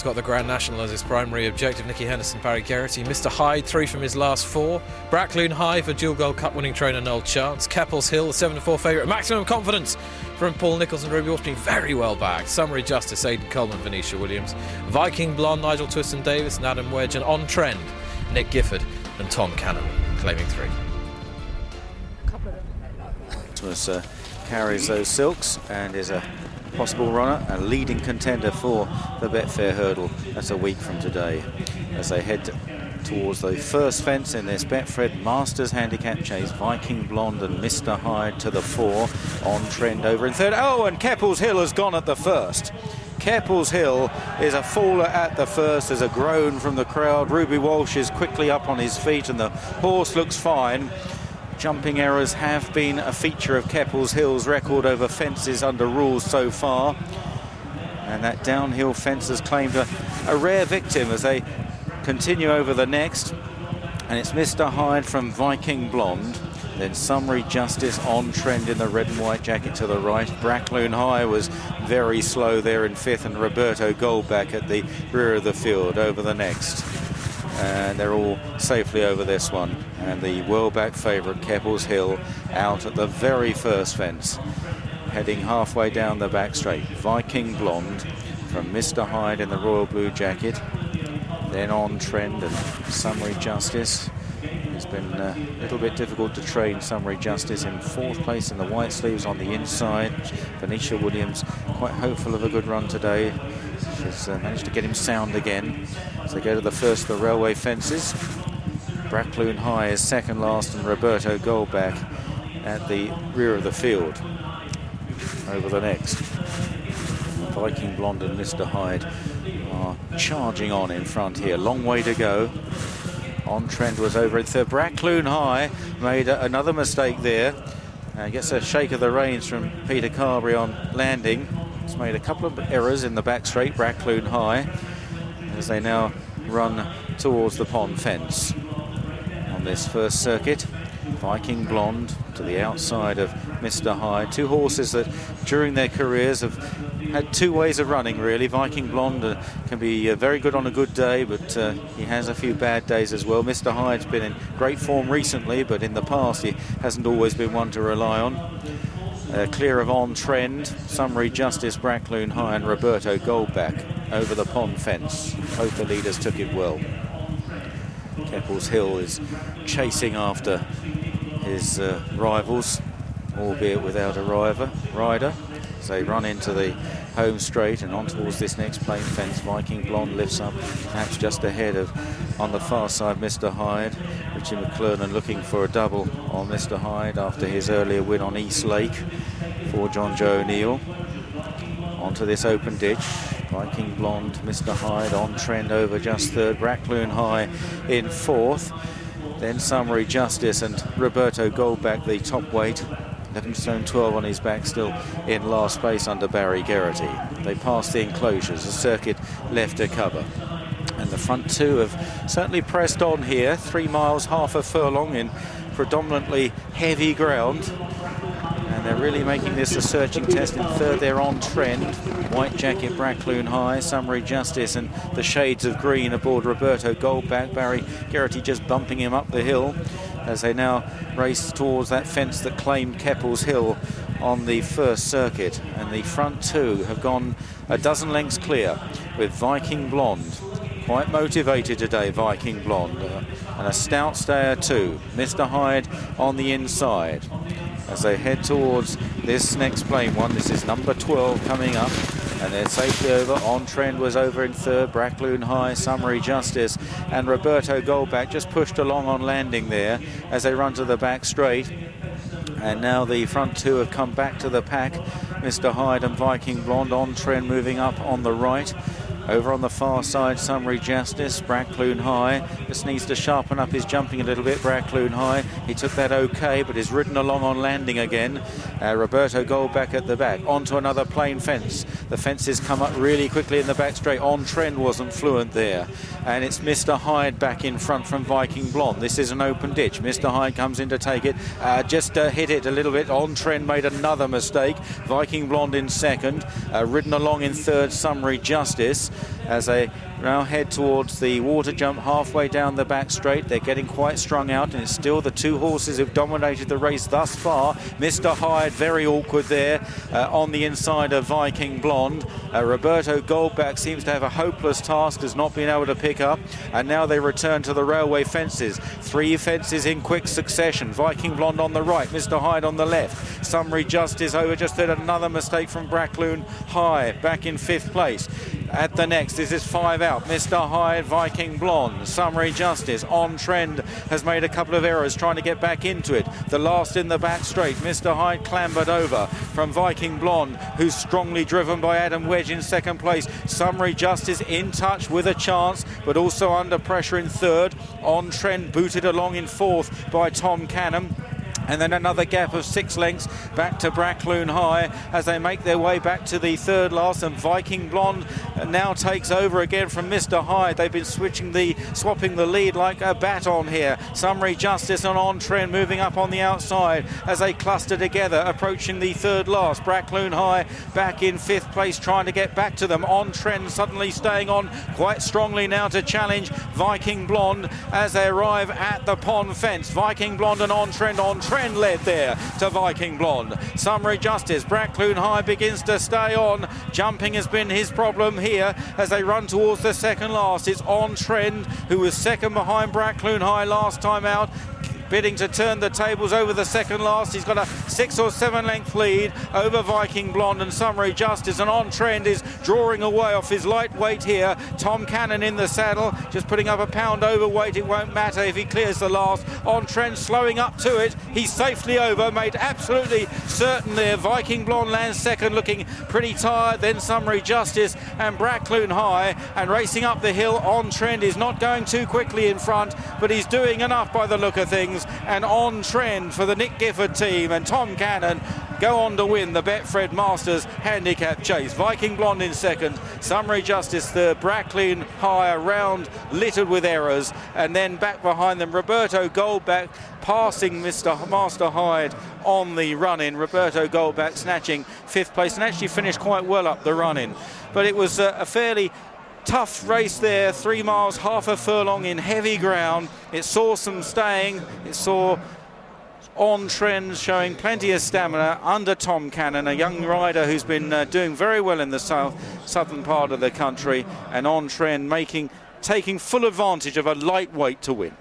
He's got the Grand National as his primary objective. Nicky Henderson, Barry Geraghty, Mr. Hyde, 3 from his last 4. Brackloon High for dual Gold Cup winning trainer Noel Chance. Keppel's Hill, the 7-4 favourite. Maximum confidence from Paul Nicholls and Ruby Orton, very well backed. Summery Justice, Aidan Coleman, Venetia Williams. Viking, Blond, Nigel Twiston Davis and Adam Wedge. And On Trend, Nick Gifford and Tom Cannon, claiming 3. Carries those silks and is a possible runner, a leading contender for the Betfair Hurdle. That's a week from today as they head towards the first fence in this Betfred Masters Handicap Chase. Viking, Blond and Mr. Hyde to the 4. On Trend over in third. Oh, and Keppel's Hill has gone at the first. Keppel's Hill is a faller at the first. There's a groan from the crowd. Ruby Walsh is quickly up on his feet and the horse looks fine. Jumping errors have been a feature of Keppel's Hill's record over fences under rules so far. And that downhill fence has claimed a rare victim as they continue over the next. And it's Mr. Hyde from Viking, Blond. Then Summery Justice, On Trend in the red and white jacket to the right. Brackloon High was very slow there in 5th, and Roberto Goldback at the rear of the field over the next. And they're all safely over this one. And the well-back favourite, Keppel's Hill, out at the very first fence, heading halfway down the back straight. Viking, Blond from Mr. Hyde in the royal blue jacket. Then On Trend and Summery Justice. It's been a little bit difficult to train Summery Justice in 4th place in the white sleeves on the inside. Venetia Williams quite hopeful of a good run today. She's managed to get him sound again. So they go to the first of the railway fences. Brackloon High is second last and Roberto Goldback at the rear of the field over the next. Viking, Blond and Mr. Hyde are charging on in front here. Long way to go. On Trend was over at third. Brackloon High made another mistake there. Gets a shake of the reins from Peter Carberry on landing. He's made a couple of errors in the back straight, Brackloon High, as they now run towards the pond fence. On this first circuit, Viking, Blond to the outside of Mr. Hyde. 2 horses that during their careers have had 2 ways of running really. Viking, Blond can be very good on a good day, but he has a few bad days as well. Mr. Hyde's been in great form recently, but in the past he hasn't always been one to rely on. Clear of On Trend, Summery Justice, Brackloon High and Roberto Goldback over the pond fence. Both the leaders took it well. Keppel's Hill is chasing after his rivals, albeit without a rider. As they run into the home straight and on towards this next plain fence. Viking, Blond lifts up, perhaps just ahead of, on the far side, Mr. Hyde. Richie McClernand looking for a double on Mr. Hyde after his earlier win on East Lake for John Joe O'Neill. Onto this open ditch. Viking, Blond, Mr. Hyde On Trend over just third. Brackloon High in 4th. Then Summery Justice and Roberto Goldback, the top weight. 11 stone 12 on his back, still in last place under Barry Geraghty. They passed the enclosures, the circuit left to cover. And the front 2 have certainly pressed on here. 3 miles, half a furlong in predominantly heavy ground. And they're really making this a searching test. In third, they're On Trend. White jacket, Brackloon High, Summery Justice and the shades of green aboard Roberto Goldback. Barry Geraghty just bumping him up the hill as they now race towards that fence that claimed Keppel's Hill on the first circuit. And the front 2 have gone a dozen lengths clear with Viking, Blond. Quite motivated today, Viking, Blond. And a stout stayer too. Mr. Hyde on the inside as they head towards this next plain one. This is number 12 coming up. And they're safely over. On Trend was over in third. Brackloon High, Summery Justice and Roberto Goldback just pushed along on landing there as they run to the back straight. And now the front 2 have come back to the pack. Mr. Hyde and Viking, Blond. On Trend moving up on the right. Over on the far side, Summery Justice, Brackloon High. Just needs to sharpen up his jumping a little bit, Brackloon High. He took that okay, but is ridden along on landing again. Roberto Goldback at the back. Onto another plain fence. The fences come up really quickly in the back straight. On Trend wasn't fluent there. And it's Mr. Hyde back in front from Viking, Blond. This is an open ditch. Mr. Hyde comes in to take it. Just hit it a little bit. On Trend made another mistake. Viking, Blond in second. Ridden along in third, Summery Justice. as they now head towards the water jump halfway down the back straight. They're getting quite strung out, and it's still the two horses who've dominated the race thus far. Mr. Hyde, very awkward there on the inside of Viking Blond. Roberto Goldback seems to have a hopeless task, has not been able to pick up, and now they return to the railway fences. 3 fences in quick succession. Viking Blond on the right, Mr. Hyde on the left. Summery Justice over just did another mistake from Brackloon High, back in 5th place. At the next, this is 5 out. Mr. Hyde, Viking Blonde, Summery Justice. On Trend has made a couple of errors trying to get back into it. The last in the back straight, Mr. Hyde clambered over from Viking Blonde, who's strongly driven by Adam Wedge in 2nd place. Summery Justice in touch with a chance, but also under pressure in 3rd. On Trend booted along in 4th by Tom Cannon. And then another gap of 6 lengths back to Brackloon High as they make their way back to the 3rd last, and Viking Blonde now takes over again from Mr. Hyde. They've been swapping the lead like a baton here. Summery Justice and On Trend moving up on the outside as they cluster together, approaching the 3rd last. Brackloon High back in 5th place, trying to get back to them. On Trend suddenly staying on quite strongly now to challenge Viking Blonde as they arrive at the pond fence. Viking Blonde and On Trend led there to Viking Blonde. Summery Justice, Brackloon High begins to stay on. Jumping has been his problem here as they run towards the 2nd last. It's On Trend, who was 2nd behind Brackloon High last time out, bidding to turn the tables over the 2nd last. He's got a 6 or 7 length lead over Viking Blonde and Summery Justice, and On Trend is drawing away off his lightweight here. Tom Cannon in the saddle, just putting up a pound overweight. It won't matter if he clears the last. On Trend slowing up to it. He's safely over, made absolutely certain there. Viking Blonde lands 2nd, looking pretty tired. Then Summery Justice and Brackloon High, and racing up the hill. On Trend is not going too quickly in front, but he's doing enough by the look of things. And On Trend for the Nick Gifford team and Tom Cannon go on to win the Betfred Masters Handicap Chase. Viking Blonde in 2nd, Summery Justice 3rd, Brackloon High around littered with errors, and then back behind them Roberto Goldback passing Master Hyde on the run-in. Roberto Goldback snatching 5th place and actually finished quite well up the run-in. But it was a fairly tough race there, 3 miles, half a furlong in heavy ground. It saw some staying. It saw On Trend showing plenty of stamina under Tom Cannon, a young rider who's been doing very well in the southern part of the country, and On Trend taking full advantage of a lightweight to win.